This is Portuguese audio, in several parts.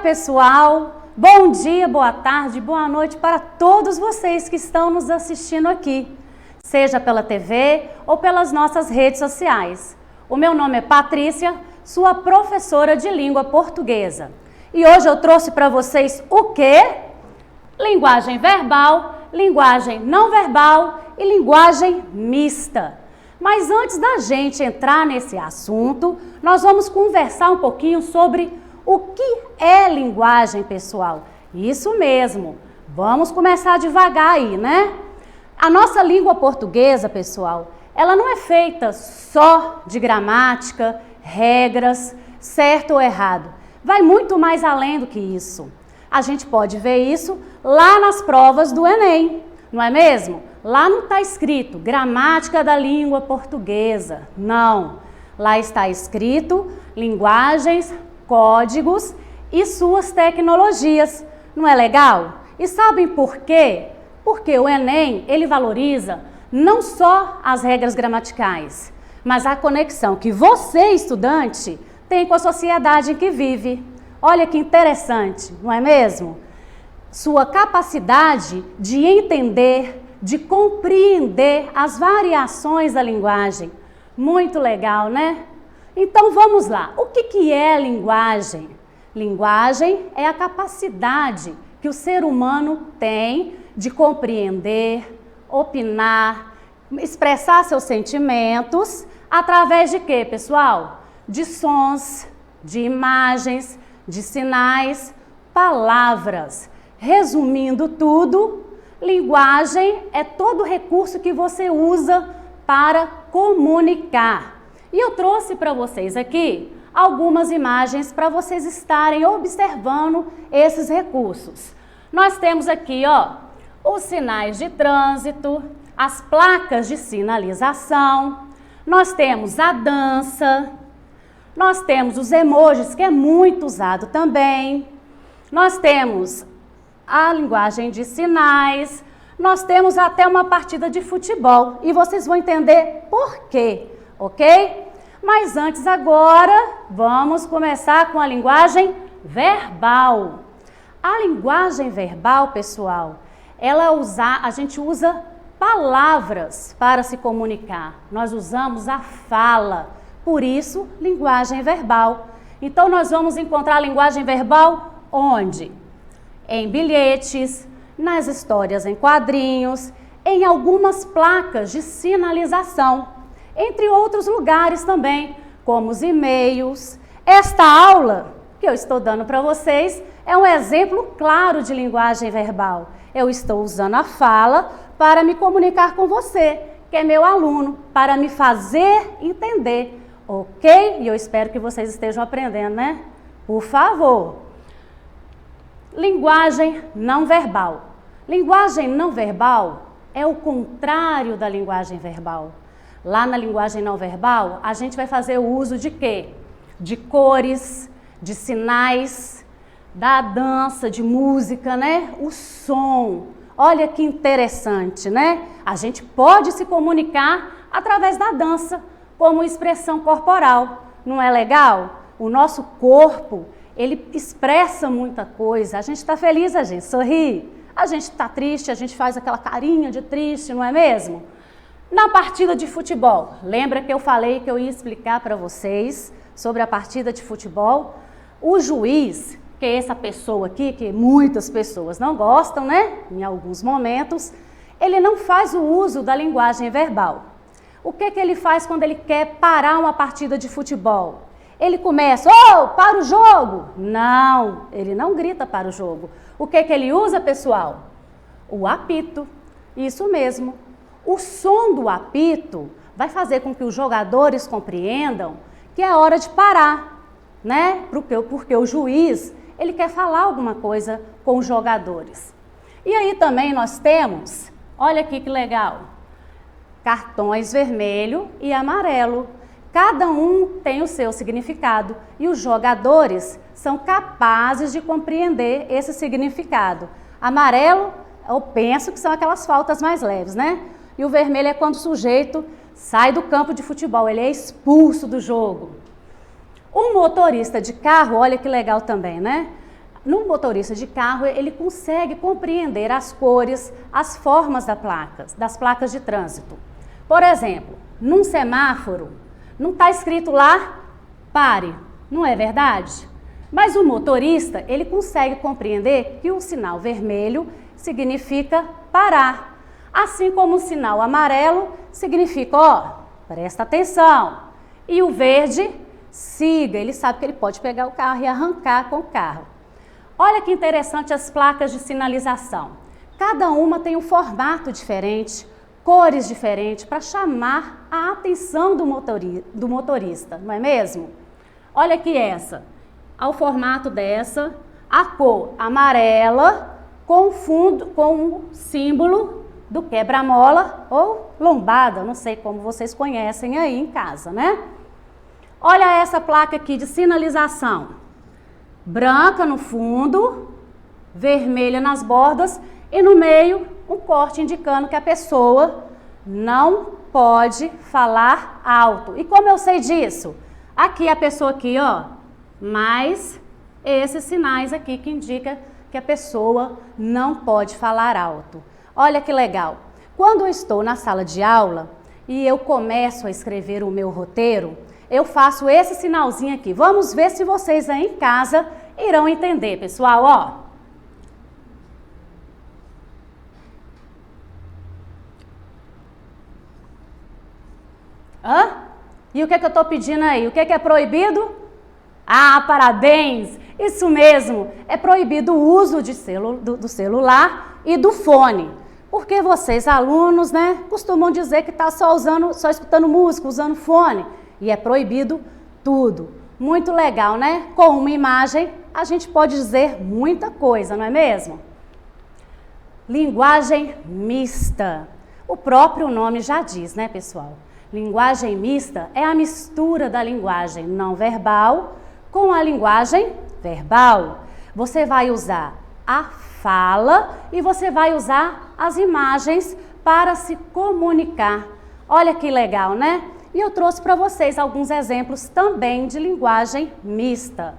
pessoal, bom dia, boa tarde, boa noite para todos vocês que estão nos assistindo aqui, seja pela TV ou pelas nossas redes sociais. O meu nome é Patrícia, sua professora de língua portuguesa. E hoje eu trouxe para vocês o quê? Linguagem verbal, linguagem não verbal e linguagem mista. Mas antes da gente entrar nesse assunto, nós vamos conversar um pouquinho sobre o que é linguagem, pessoal. Isso mesmo, vamos começar devagar aí, né? A nossa língua portuguesa, pessoal, ela não é feita só de gramática, regras, certo ou errado. Vai muito mais além do que isso. A gente pode ver isso lá nas provas do Enem, não é mesmo? Lá não está escrito gramática da língua portuguesa, não. Lá está escrito linguagens, códigos e suas tecnologias. Não é legal? E sabem por quê? Porque o Enem, ele valoriza não só as regras gramaticais, mas a conexão que você, estudante, tem com a sociedade em que vive. Olha que interessante, não é mesmo? Sua capacidade de entender, de compreender as variações da linguagem. Muito legal, né? Então vamos lá. O que é linguagem? Linguagem é a capacidade que o ser humano tem de compreender, opinar, expressar seus sentimentos através de quê, pessoal? De sons, de imagens, de sinais, palavras. Resumindo tudo, linguagem é todo recurso que você usa para comunicar. E eu trouxe para vocês aqui algumas imagens para vocês estarem observando esses recursos. Nós temos aqui, ó, os sinais de trânsito, as placas de sinalização, nós temos a dança, nós temos os emojis, que é muito usado também, nós temos a linguagem de sinais, nós temos até uma partida de futebol e vocês vão entender por quê, ok? Mas antes agora, vamos começar com a linguagem verbal. A linguagem verbal, pessoal, a gente usa palavras para se comunicar. Nós usamos a fala, por isso, linguagem verbal. Então, nós vamos encontrar a linguagem verbal onde? Em bilhetes, nas histórias em quadrinhos, em algumas placas de sinalização, entre outros lugares também, como os e-mails. Esta aula que eu estou dando para vocês é um exemplo claro de linguagem verbal. Eu estou usando a fala para me comunicar com você, que é meu aluno, para me fazer entender, ok? E eu espero que vocês estejam aprendendo, né? Por favor. Linguagem não verbal. Linguagem não verbal é o contrário da linguagem verbal. Lá na linguagem não verbal, a gente vai fazer o uso de quê? De cores, de sinais, da dança, de música, né? O som. Olha que interessante, né? A gente pode se comunicar através da dança, como expressão corporal. Não é legal? O nosso corpo, ele expressa muita coisa. A gente está feliz, a gente sorri. A gente está triste, a gente faz aquela carinha de triste, não é mesmo? Na partida de futebol, lembra que eu falei que eu ia explicar para vocês sobre a partida de futebol? O juiz, que é essa pessoa aqui, que muitas pessoas não gostam, né? Em alguns momentos, ele não faz o uso da linguagem verbal. O que ele faz quando ele quer parar uma partida de futebol? Ele começa, para o jogo! Não, ele não grita para o jogo. O que ele usa, pessoal? O apito, isso mesmo. O som do apito vai fazer com que os jogadores compreendam que é hora de parar, né? Porque o juiz, ele quer falar alguma coisa com os jogadores. E aí também nós temos, olha aqui que legal, cartões vermelho e amarelo. Cada um tem o seu significado e os jogadores são capazes de compreender esse significado. Amarelo, eu penso que são aquelas faltas mais leves, né? E o vermelho é quando o sujeito sai do campo de futebol, ele é expulso do jogo. Um motorista de carro, olha que legal também, né? no motorista de carro, ele consegue compreender as cores, as formas das placas de trânsito. Por exemplo, num semáforo, não está escrito lá, pare, não é verdade? Mas o motorista, ele consegue compreender que o sinal vermelho significa parar, assim como o sinal amarelo significa, ó, presta atenção, e o verde, siga, ele sabe que ele pode pegar o carro e arrancar com o carro. Olha que interessante as placas de sinalização. Cada uma tem um formato diferente, cores diferentes, para chamar a atenção do motorista, não é mesmo? Olha aqui essa, ao formato dessa, a cor amarela com fundo, com o símbolo do quebra-mola ou lombada, não sei como vocês conhecem aí em casa, né? Olha essa placa aqui de sinalização, branca no fundo, vermelha nas bordas e no meio um corte indicando que a pessoa não pode falar alto. E como eu sei disso? Aqui a pessoa aqui, ó, mais esses sinais aqui que indica que a pessoa não pode falar alto. Olha que legal. Quando eu estou na sala de aula e eu começo a escrever o meu roteiro, eu faço esse sinalzinho aqui. Vamos ver se vocês aí em casa irão entender, pessoal, ó. Hã? E o que eu estou pedindo aí? O que é proibido? Ah, parabéns! Isso mesmo, é proibido o uso do celular e do fone. Porque vocês, alunos, né, costumam dizer que está só escutando música, usando fone. E é proibido tudo. Muito legal, né? Com uma imagem, a gente pode dizer muita coisa, não é mesmo? Linguagem mista. O próprio nome já diz, né, pessoal? Linguagem mista é a mistura da linguagem não verbal com a linguagem verbal. Você vai usar a fala e você vai usar as imagens para se comunicar. Olha que legal, né? E eu trouxe para vocês alguns exemplos também de linguagem mista.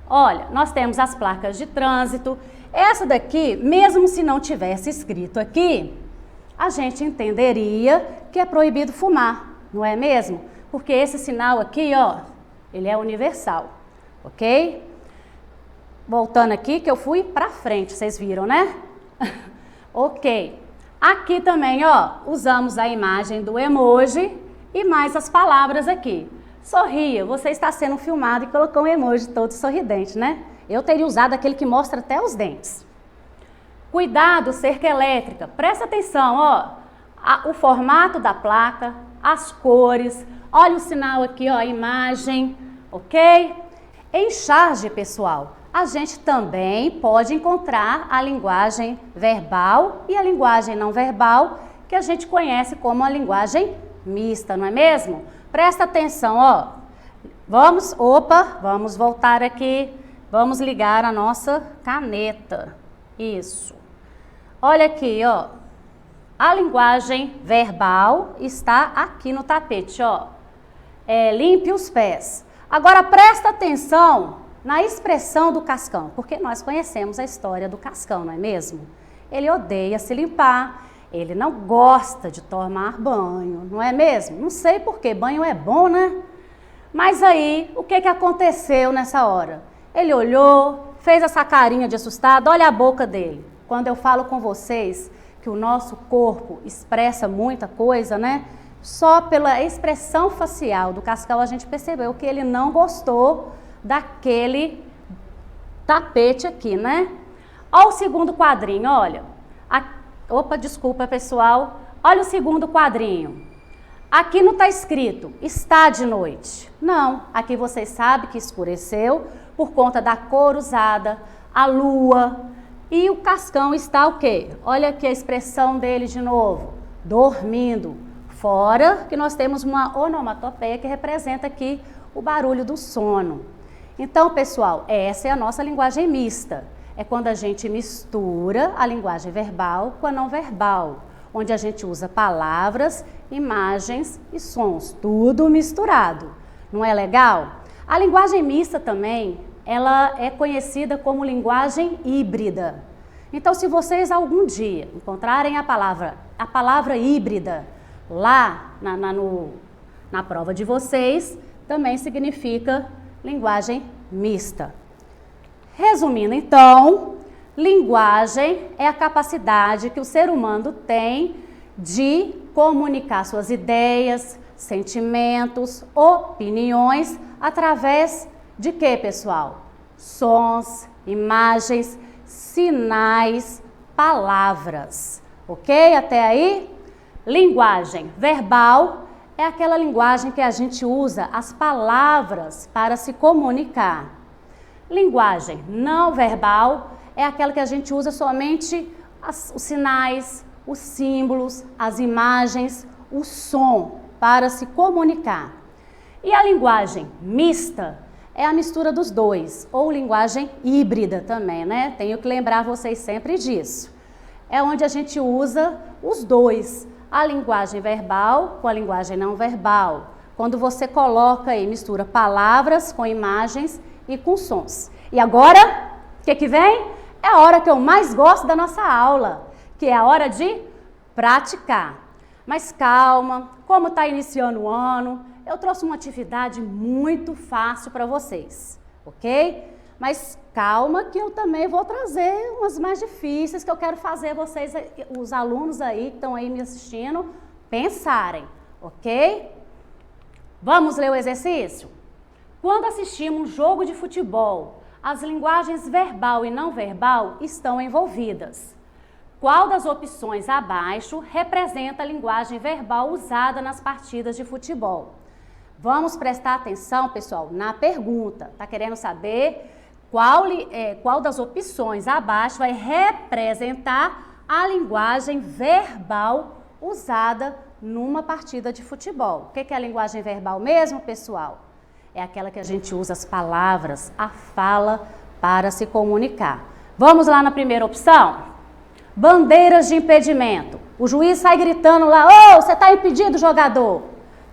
Olha, nós temos as placas de trânsito. Essa daqui, mesmo se não tivesse escrito aqui, a gente entenderia que é proibido fumar, não é mesmo? Porque esse sinal aqui, ó, ele é universal, ok? Voltando aqui, que eu fui para frente, vocês viram, né? Ok. Aqui também, ó, usamos a imagem do emoji e mais as palavras aqui. Sorria, você está sendo filmado e colocou um emoji todo sorridente, né? Eu teria usado aquele que mostra até os dentes. Cuidado, cerca elétrica. Presta atenção, ó. O formato da placa, as cores. Olha o sinal aqui, ó, a imagem, ok? Em charge, pessoal, a gente também pode encontrar a linguagem verbal e a linguagem não verbal, que a gente conhece como a linguagem mista, não é mesmo? Presta atenção, ó. Vamos voltar aqui. Vamos ligar a nossa caneta. Isso. Olha aqui, ó. A linguagem verbal está aqui no tapete, ó. Limpe os pés. Agora presta atenção na expressão do Cascão, porque nós conhecemos a história do Cascão, não é mesmo? Ele odeia se limpar, ele não gosta de tomar banho, não é mesmo? Não sei porquê, banho é bom, né? Mas aí, o que aconteceu nessa hora? Ele olhou, fez essa carinha de assustado, olha a boca dele. Quando eu falo com vocês que o nosso corpo expressa muita coisa, né? Só pela expressão facial do Cascão a gente percebeu que ele não gostou daquele tapete aqui, né? Olha o segundo quadrinho, olha. Opa, desculpa, pessoal. Olha o segundo quadrinho. Aqui não está escrito, está de noite. Não, aqui vocês sabem que escureceu por conta da cor usada, a lua. E o Cascão está o quê? Olha aqui a expressão dele de novo, dormindo. Fora que nós temos uma onomatopeia que representa aqui o barulho do sono. Então, pessoal, essa é a nossa linguagem mista. É quando a gente mistura a linguagem verbal com a não verbal, onde a gente usa palavras, imagens e sons, tudo misturado. Não é legal? A linguagem mista também ela é conhecida como linguagem híbrida. Então, se vocês algum dia encontrarem a palavra híbrida lá na prova de vocês, também significa linguagem mista. Resumindo, então, linguagem é a capacidade que o ser humano tem de comunicar suas ideias, sentimentos, opiniões através de quê, pessoal? Sons, imagens, sinais, palavras. Ok? Até aí? Linguagem verbal é aquela linguagem que a gente usa as palavras para se comunicar. Linguagem não verbal é aquela que a gente usa somente os sinais, os símbolos, as imagens, o som para se comunicar. E a linguagem mista é a mistura dos dois, ou linguagem híbrida também, né? Tenho que lembrar vocês sempre disso. É onde a gente usa os dois, a linguagem verbal com a linguagem não verbal. Quando você coloca aí, mistura palavras com imagens e com sons. E agora, o que vem? É a hora que eu mais gosto da nossa aula, que é a hora de praticar. Mas calma, como está iniciando o ano, eu trouxe uma atividade muito fácil para vocês, ok? Mas calma que eu também vou trazer umas mais difíceis que eu quero fazer vocês, os alunos aí que estão aí me assistindo, pensarem, ok? Vamos ler o exercício? Quando assistimos um jogo de futebol, as linguagens verbal e não verbal estão envolvidas. Qual das opções abaixo representa a linguagem verbal usada nas partidas de futebol? Vamos prestar atenção, pessoal, na pergunta. Tá querendo saber qual das opções abaixo vai representar a linguagem verbal usada numa partida de futebol? O que é a linguagem verbal mesmo, pessoal? É aquela que a gente usa as palavras, a fala para se comunicar. Vamos lá na primeira opção? Bandeiras de impedimento. O juiz sai gritando lá, ô, você está impedido, jogador.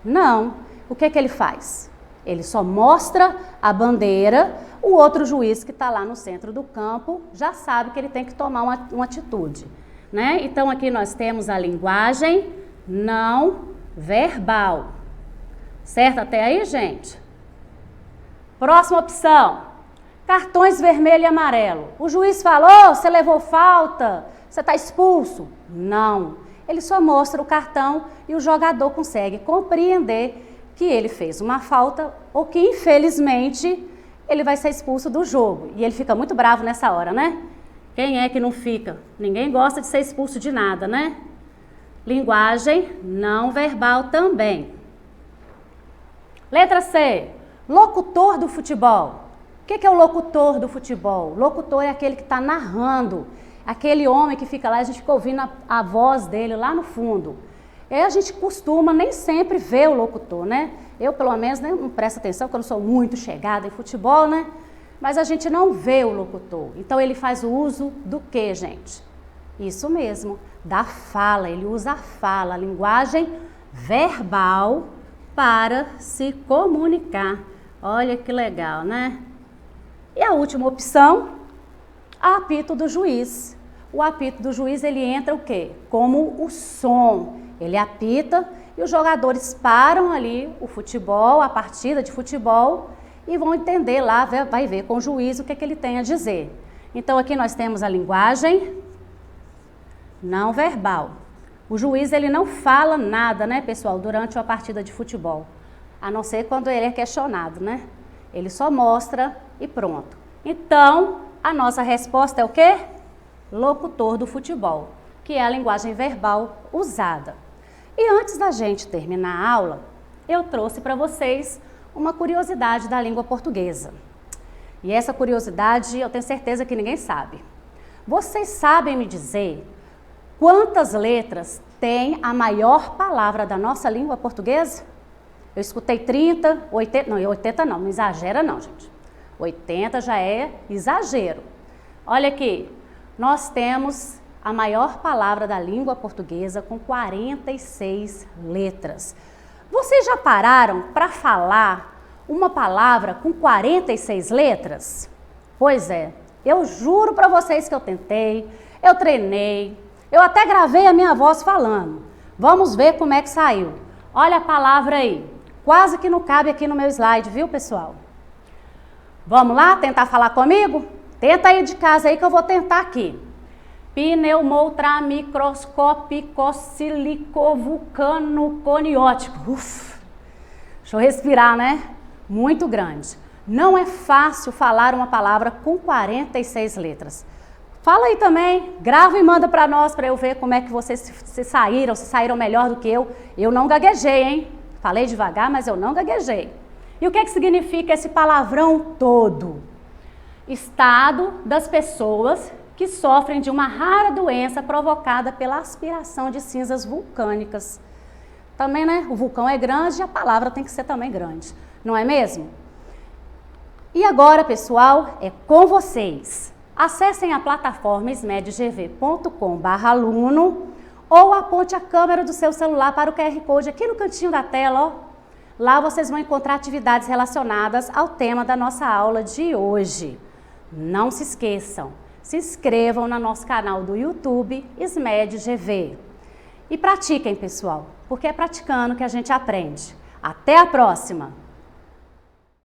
Não. O que ele faz? Ele só mostra a bandeira, o outro juiz que está lá no centro do campo já sabe que ele tem que tomar uma atitude, né? Então aqui nós temos a linguagem não verbal. Certo até aí, gente? Próxima opção, cartões vermelho e amarelo. O juiz falou, você levou falta, você está expulso. Não, ele só mostra o cartão e o jogador consegue compreender que ele fez uma falta ou que, infelizmente, ele vai ser expulso do jogo. E ele fica muito bravo nessa hora, né? Quem é que não fica? Ninguém gosta de ser expulso de nada, né? Linguagem não verbal também. Letra C. Locutor do futebol. O que é o locutor do futebol? Locutor é aquele que está narrando. Aquele homem que fica lá, a gente fica ouvindo a voz dele lá no fundo. A gente costuma nem sempre ver o locutor, né? Eu, pelo menos, né, não presto atenção, porque eu não sou muito chegada em futebol, né? Mas a gente não vê o locutor. Então, ele faz o uso do quê, gente? Isso mesmo, da fala. Ele usa a fala, a linguagem verbal para se comunicar. Olha que legal, né? E a última opção, apito do juiz. O apito do juiz, ele entra o quê? Como o som. Ele apita e os jogadores param ali o futebol, a partida de futebol e vão entender lá, vai ver com o juiz o que ele tem a dizer. Então aqui nós temos a linguagem não verbal. O juiz, ele não fala nada, né, pessoal, durante uma partida de futebol, a não ser quando ele é questionado, né? Ele só mostra e pronto. Então, a nossa resposta é o quê? Locutor do futebol, que é a linguagem verbal usada. E antes da gente terminar a aula, eu trouxe para vocês uma curiosidade da língua portuguesa. E essa curiosidade eu tenho certeza que ninguém sabe. Vocês sabem me dizer quantas letras tem a maior palavra da nossa língua portuguesa? Eu escutei 30, 80, não, 80 não exagera não, gente. 80 já é exagero. Olha aqui, nós temos a maior palavra da língua portuguesa com 46 letras. Vocês já pararam para falar uma palavra com 46 letras? Pois é, eu juro para vocês que eu tentei, eu treinei, eu até gravei a minha voz falando. Vamos ver como é que saiu. Olha a palavra aí, quase que não cabe aqui no meu slide, viu, pessoal? Vamos lá tentar falar comigo? Tenta aí de casa aí que eu vou tentar aqui. Pneumotramicroscopicosilicovulcanoconiótico. Deixa eu respirar, né? Muito grande. Não é fácil falar uma palavra com 46 letras. Fala aí também, grava e manda para nós para eu ver como é que vocês se saíram melhor do que eu. Eu não gaguejei, hein? Falei devagar, mas eu não gaguejei. E o que significa esse palavrão todo? Estado das pessoas que sofrem de uma rara doença provocada pela aspiração de cinzas vulcânicas. Também, né? O vulcão é grande e a palavra tem que ser também grande, não é mesmo? E agora, pessoal, é com vocês. Acessem a plataforma smedgv.com/aluno ou aponte a câmera do seu celular para o QR Code aqui no cantinho da tela, ó. Lá vocês vão encontrar atividades relacionadas ao tema da nossa aula de hoje. Não se esqueçam, se inscrevam no nosso canal do YouTube SMEDGV. E pratiquem, pessoal, porque é praticando que a gente aprende. Até a próxima!